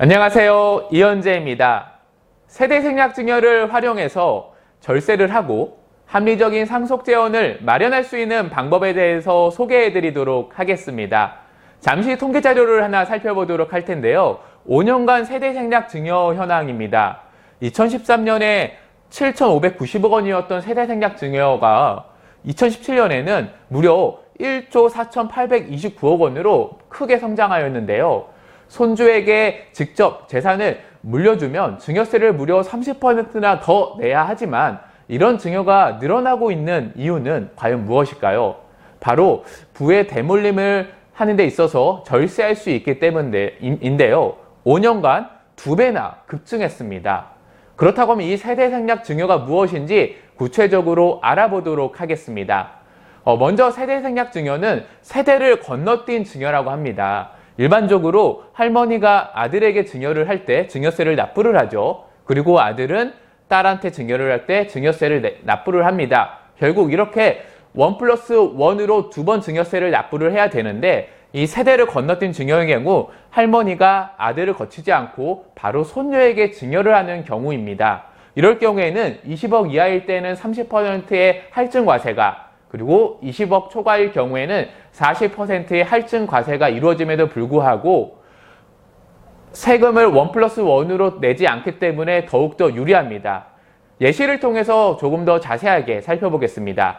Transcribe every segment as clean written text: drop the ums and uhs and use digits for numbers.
안녕하세요. 이현재입니다. 세대생략증여를 활용해서 절세를 하고 합리적인 상속재원을 마련할 수 있는 방법에 대해서 소개해드리도록 하겠습니다. 잠시 통계자료를 하나 살펴보도록 할 텐데요. 5년간 세대생략증여 현황입니다. 2013년에 7,590억 원이었던 세대생략증여가 2017년에는 무려 1조 4,829억 원으로 크게 성장하였는데요. 손주에게 직접 재산을 물려주면 증여세를 무려 30%나 더 내야 하지만 이런 증여가 늘어나고 있는 이유는 과연 무엇일까요? 바로 부의 대물림을 하는 데 있어서 절세할 수 있기 때문인데요. 5년간 2배나 급증했습니다. 그렇다고 하면 이 세대생략 증여가 무엇인지 구체적으로 알아보도록 하겠습니다. 먼저 세대생략 증여는 세대를 건너뛴 증여라고 합니다. 일반적으로 할머니가 아들에게 증여를 할 때 증여세를 납부를 하죠. 그리고 아들은 딸한테 증여를 할 때 증여세를 납부를 합니다. 결국 이렇게 1+1으로 2번 증여세를 납부를 해야 되는데 이 세대를 건너뛴 증여의 경우 할머니가 아들을 거치지 않고 바로 손녀에게 증여를 하는 경우입니다. 이럴 경우에는 20억 이하일 때는 30%의 할증과세가, 그리고 20억 초과일 경우에는 40%의 할증과세가 이루어짐에도 불구하고 세금을 1+1으로 내지 않기 때문에 더욱더 유리합니다. 예시를 통해서 조금 더 자세하게 살펴보겠습니다.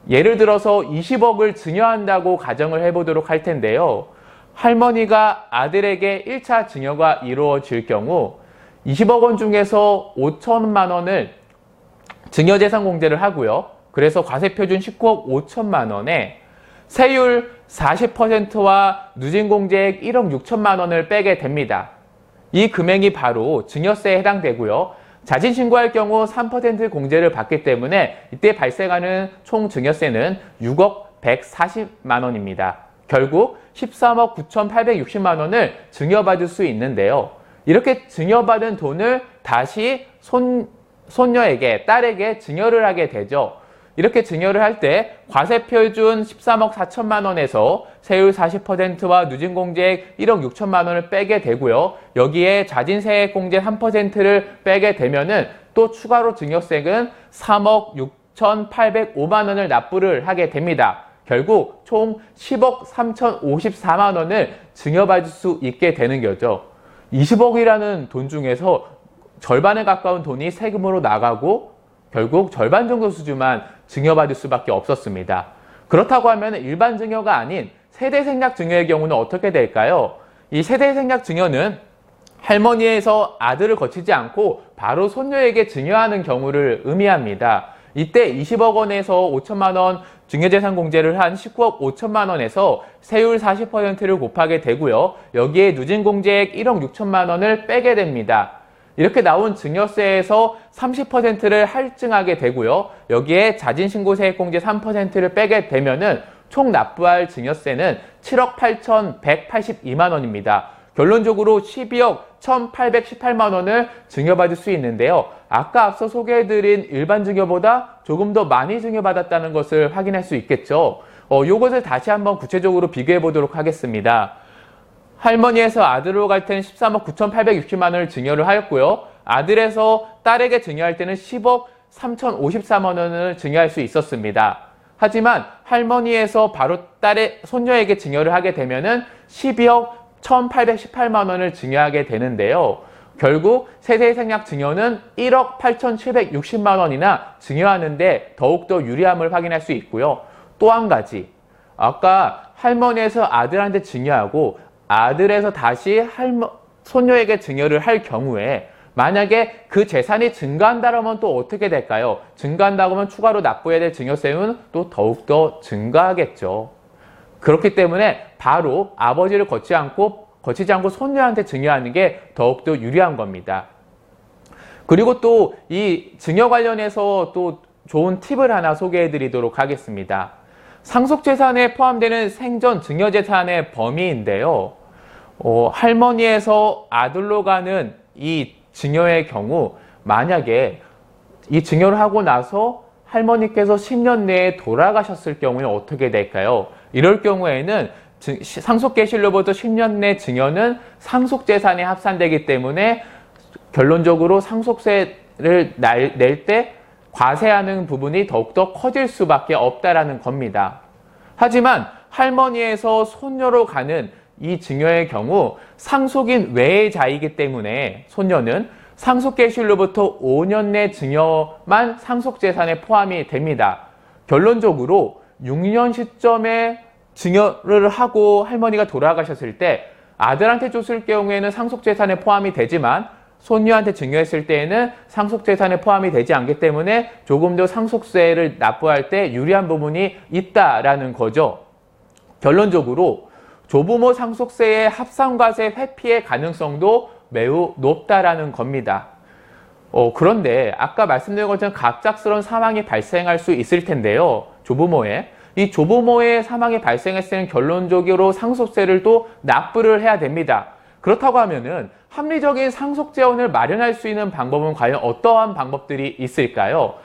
예를 들어서 20억을 증여한다고 가정을 해보도록 할 텐데요. 할머니가 아들에게 1차 증여가 이루어질 경우 20억 원 중에서 5천만 원을 증여재산 공제를 하고요. 그래서 과세표준 19억 5천만 원에 세율 40%와 누진공제액 1억 6천만 원을 빼게 됩니다. 이 금액이 바로 증여세에 해당되고요. 자진 신고할 경우 3% 공제를 받기 때문에 이때 발생하는 총 증여세는 6억 140만 원입니다. 결국 13억 9,860만 원을 증여받을 수 있는데요. 이렇게 증여받은 돈을 다시 손녀에게, 딸에게 증여를 하게 되죠. 이렇게 증여를 할 때 과세표준 13억 4천만 원에서 세율 40%와 누진공제액 1억 6천만 원을 빼게 되고요. 여기에 자진세액공제 3%를 빼게 되면은 또 추가로 증여세는 3억 6,805만 원을 납부를 하게 됩니다. 결국 총 10억 3,054만 원을 증여받을 수 있게 되는 거죠. 20억이라는 돈 중에서 절반에 가까운 돈이 세금으로 나가고 결국 절반 정도 수준만 증여받을 수밖에 없었습니다. 그렇다고 하면 일반 증여가 아닌 세대생략 증여의 경우는 어떻게 될까요? 이 세대생략 증여는 할머니에서 아들을 거치지 않고 바로 손녀에게 증여하는 경우를 의미합니다. 이때 20억 원에서 5천만 원 증여재산 공제를 한 19억 5천만 원에서 세율 40%를 곱하게 되고요. 여기에 누진공제액 1억 6천만 원을 빼게 됩니다. 이렇게 나온 증여세에서 30%를 할증하게 되고요. 여기에 자진신고세액공제 3%를 빼게 되면은 총 납부할 증여세는 7억 8,182만 원입니다. 결론적으로 12억 1,818만 원을 증여받을 수 있는데요. 아까 앞서 소개해드린 일반 증여보다 조금 더 많이 증여받았다는 것을 확인할 수 있겠죠. 이것을 다시 한번 구체적으로 비교해 보도록 하겠습니다. 할머니에서 아들로 갈 때는 13억 9,860만 원을 증여를 하였고요. 아들에서 딸에게 증여할 때는 10억 3,054만 원을 증여할 수 있었습니다. 하지만 할머니에서 바로 딸의 손녀에게 증여를 하게 되면은 12억 1,818만 원을 증여하게 되는데요. 결국 세대생략 증여는 1억 8,760만 원이나 증여하는데 더욱더 유리함을 확인할 수 있고요. 또 한 가지, 아까 할머니에서 아들한테 증여하고 아들에서 다시 손녀에게 증여를 할 경우에 만약에 그 재산이 증가한다면 또 어떻게 될까요? 증가한다고 하면 추가로 납부해야 될 증여세는 또 더욱더 증가하겠죠. 그렇기 때문에 바로 아버지를 거치지 않고 손녀한테 증여하는 게 더욱더 유리한 겁니다. 그리고 또 이 증여 관련해서 또 좋은 팁을 하나 소개해 드리도록 하겠습니다. 상속재산에 포함되는 생전 증여재산의 범위인데요. 할머니에서 아들로 가는 이 증여의 경우 만약에 이 증여를 하고 나서 할머니께서 10년 내에 돌아가셨을 경우에 어떻게 될까요? 이럴 경우에는 상속계실로부터 10년 내 증여는 상속재산에 합산되기 때문에 결론적으로 상속세를 낼 때 과세하는 부분이 더욱더 커질 수밖에 없다라는 겁니다. 하지만 할머니에서 손녀로 가는 이 증여의 경우 상속인 외자이기 때문에 손녀는 상속계실로부터 5년 내 증여만 상속재산에 포함이 됩니다. 결론적으로 6년 시점에 증여를 하고 할머니가 돌아가셨을 때 아들한테 줬을 경우에는 상속재산에 포함이 되지만 손녀한테 증여했을 때에는 상속재산에 포함이 되지 않기 때문에 조금 더 상속세를 납부할 때 유리한 부분이 있다라는 거죠. 결론적으로 조부모 상속세의 합산과세 회피의 가능성도 매우 높다라는 겁니다. 그런데 아까 말씀드린 것처럼 갑작스러운 사망이 발생할 수 있을 텐데요. 이 조부모의 사망이 발생했을 때는 결론적으로 상속세를 또 납부를 해야 됩니다. 그렇다고 하면은 합리적인 상속재원을 마련할 수 있는 방법은 과연 어떠한 방법들이 있을까요?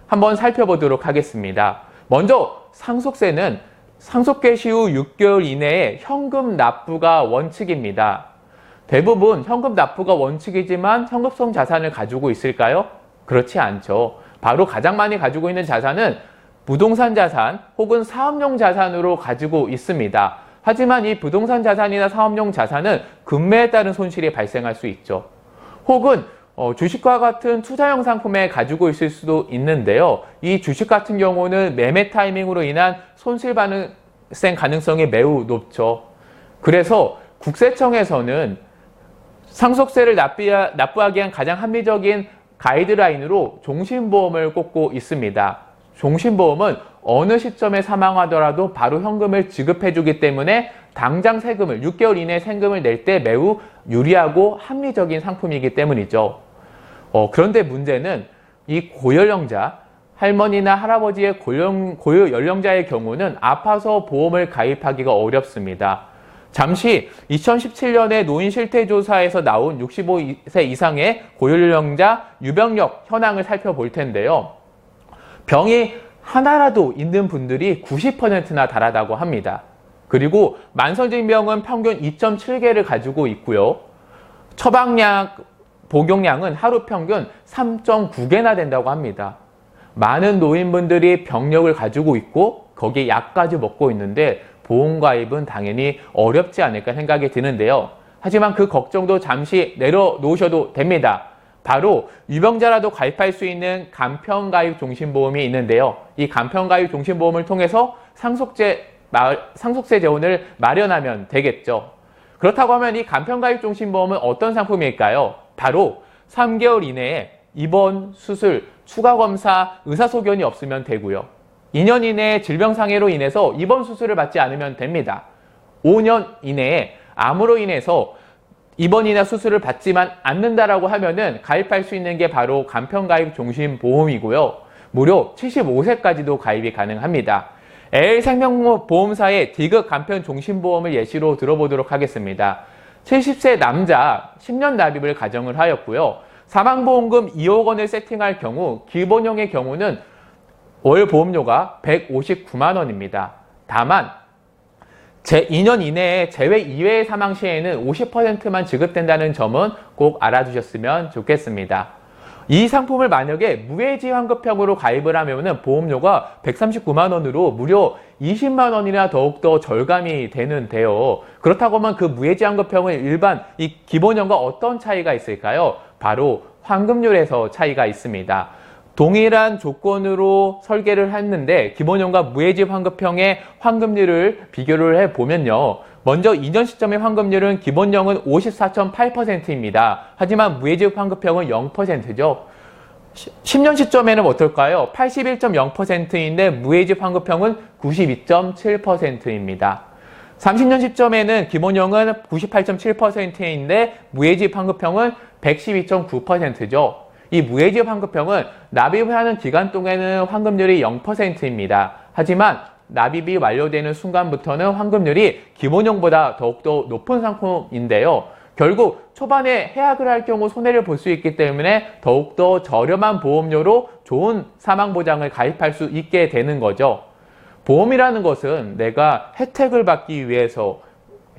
한번 살펴보도록 하겠습니다. 먼저 상속세는 상속개시 후 6개월 이내에 현금 납부가 원칙입니다. 대부분 현금 납부가 원칙이지만 현금성 자산을 가지고 있을까요? 그렇지 않죠. 바로 가장 많이 가지고 있는 자산은 부동산 자산 혹은 사업용 자산으로 가지고 있습니다. 하지만 이 부동산 자산이나 사업용 자산은 금매에 따른 손실이 발생할 수 있죠. 혹은 주식과 같은 투자형 상품에 가지고 있을 수도 있는데요. 이 주식 같은 경우는 매매 타이밍으로 인한 손실 발생 가능성이 매우 높죠. 그래서 국세청에서는 상속세를 납부하기 위한 가장 합리적인 가이드라인으로 종신보험을 꼽고 있습니다. 종신보험은 어느 시점에 사망하더라도 바로 현금을 지급해주기 때문에 당장 세금을 6개월 이내에 세금을 낼 때 매우 유리하고 합리적인 상품이기 때문이죠. 그런데 문제는 이 고연령자, 할머니나 할아버지의 고연령자의 경우는 아파서 보험을 가입하기가 어렵습니다. 잠시 2017년에 노인실태조사에서 나온 65세 이상의 고연령자 유병력 현황을 살펴볼 텐데요. 병이 하나라도 있는 분들이 90%나 달하다고 합니다. 그리고 만성질병은 평균 2.7개를 가지고 있고요. 처방약 복용량은 하루 평균 3.9개나 된다고 합니다. 많은 노인분들이 병력을 가지고 있고 거기에 약까지 먹고 있는데 보험가입은 당연히 어렵지 않을까 생각이 드는데요. 하지만 그 걱정도 잠시 내려놓으셔도 됩니다. 바로 유병자라도 가입할 수 있는 간편가입 종신보험이 있는데요. 이 간편가입 종신보험을 통해서 상속세 재원을 마련하면 되겠죠. 그렇다고 하면 이 간편가입 종신보험은 어떤 상품일까요? 바로 3개월 이내에 입원, 수술, 추가검사, 의사소견이 없으면 되고요. 2년 이내에 질병상해로 인해서 입원 수술을 받지 않으면 됩니다. 5년 이내에 암으로 인해서 입원이나 수술을 받지만 않는다라고 하면은 가입할 수 있는 게 바로 간편가입 종신보험이고요. 무려 75세까지도 가입이 가능합니다. LS생명보험사의 디귿 간편 종신보험을 예시로 들어보도록 하겠습니다. 70세 남자 10년 납입을 가정을 하였고요. 사망보험금 2억 원을 세팅할 경우 기본형의 경우는 월 보험료가 159만 원입니다. 다만 제2년 이내에 재회 이외의 사망 시에는 50%만 지급된다는 점은 꼭 알아두셨으면 좋겠습니다. 이 상품을 만약에 무해지 환급형으로 가입을 하면 보험료가 139만 원으로 무려 20만 원이나 더욱더 절감이 되는데요. 그렇다고 하면 그 무해지 환급형은 일반 이 기본형과 어떤 차이가 있을까요? 바로 환급률에서 차이가 있습니다. 동일한 조건으로 설계를 했는데 기본형과 무해지 환급형의 환급률을 비교를 해보면요. 먼저 2년 시점의 환급률은 기본형은 54.8%입니다. 하지만 무해지 환급형은 0%죠. 10년 시점에는 어떨까요? 81.0%인데 무해지 환급형은 92.7%입니다. 30년 시점에는 기본형은 98.7%인데 무해지 환급형은 112.9%죠. 이 무해지 환급형은 납입을 하는 기간 동안에는 환급률이 0%입니다. 하지만 납입이 완료되는 순간부터는 환급률이 기본형보다 더욱더 높은 상품인데요. 결국 초반에 해약을 할 경우 손해를 볼 수 있기 때문에 더욱더 저렴한 보험료로 좋은 사망보장을 가입할 수 있게 되는 거죠. 보험이라는 것은 내가 혜택을 받기 위해서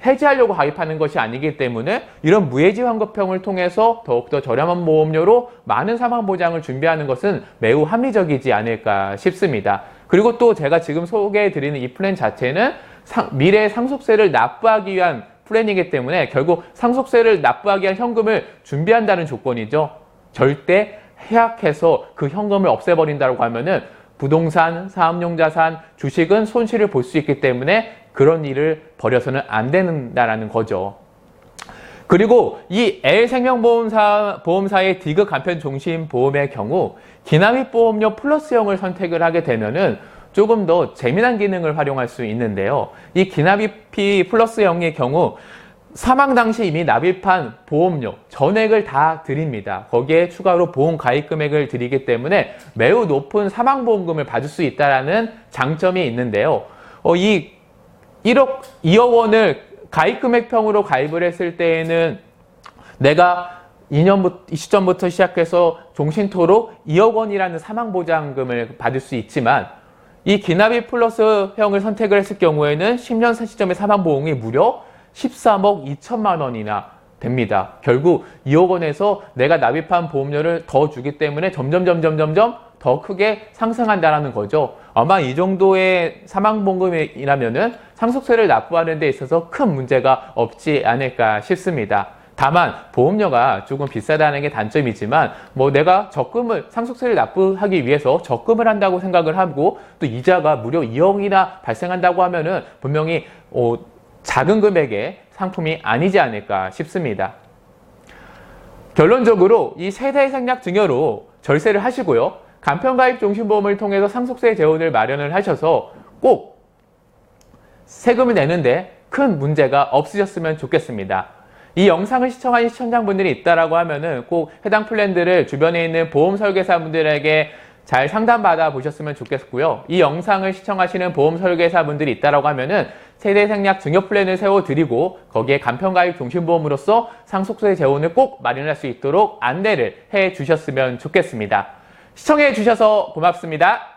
해지하려고 가입하는 것이 아니기 때문에 이런 무해지 환급형을 통해서 더욱더 저렴한 보험료로 많은 사망 보장을 준비하는 것은 매우 합리적이지 않을까 싶습니다. 그리고 또 제가 지금 소개해드리는 이 플랜 자체는 미래 상속세를 납부하기 위한 플랜이기 때문에 결국 상속세를 납부하기 위한 현금을 준비한다는 조건이죠. 절대 해약해서 그 현금을 없애버린다고 하면은 부동산, 사업용 자산, 주식은 손실을 볼 수 있기 때문에 그런 일을 벌여서는 안 된다라는 거죠. 그리고 이 L생명보험사의 디귿 간편 종신 보험의 경우 기납입 보험료 플러스형을 선택을 하게 되면은 조금 더 재미난 기능을 활용할 수 있는데요. 이 기납입이 플러스형의 경우 사망 당시 이미 납입한 보험료, 전액을 다 드립니다. 거기에 추가로 보험 가입 금액을 드리기 때문에 매우 높은 사망보험금을 받을 수 있다는 장점이 있는데요. 이 2억 원을 가입금액평으로 가입을 했을 때에는 내가 이 시점부터 시작해서 종신토록 2억 원이라는 사망보장금을 받을 수 있지만 이 기납입 플러스형을 선택을 했을 경우에는 10년 시점의 사망보험이 무려 13억 2천만 원이나 됩니다. 결국 2억 원에서 내가 납입한 보험료를 더 주기 때문에 점점 더 크게 상승한다는 거죠. 아마 이 정도의 사망보험금이라면은 상속세를 납부하는 데 있어서 큰 문제가 없지 않을까 싶습니다. 다만 보험료가 조금 비싸다는 게 단점이지만 내가 상속세를 납부하기 위해서 적금을 한다고 생각을 하고 또 이자가 무려 2억이나 발생한다고 하면은 분명히 작은 금액의 상품이 아니지 않을까 싶습니다. 결론적으로 이 세대 생략 증여로 절세를 하시고요. 간편가입 종신보험을 통해서 상속세 재원을 마련을 하셔서 꼭 세금을 내는데 큰 문제가 없으셨으면 좋겠습니다. 이 영상을 시청하신 시청자분들이 있다라고 하면은 꼭 해당 플랜들을 주변에 있는 보험 설계사분들에게 잘 상담받아 보셨으면 좋겠고요. 이 영상을 시청하시는 보험 설계사분들이 있다라고 하면은 세대 생략 증여 플랜을 세워드리고 거기에 간편가입 종신보험으로서 상속세 재원을 꼭 마련할 수 있도록 안내를 해 주셨으면 좋겠습니다. 시청해 주셔서 고맙습니다.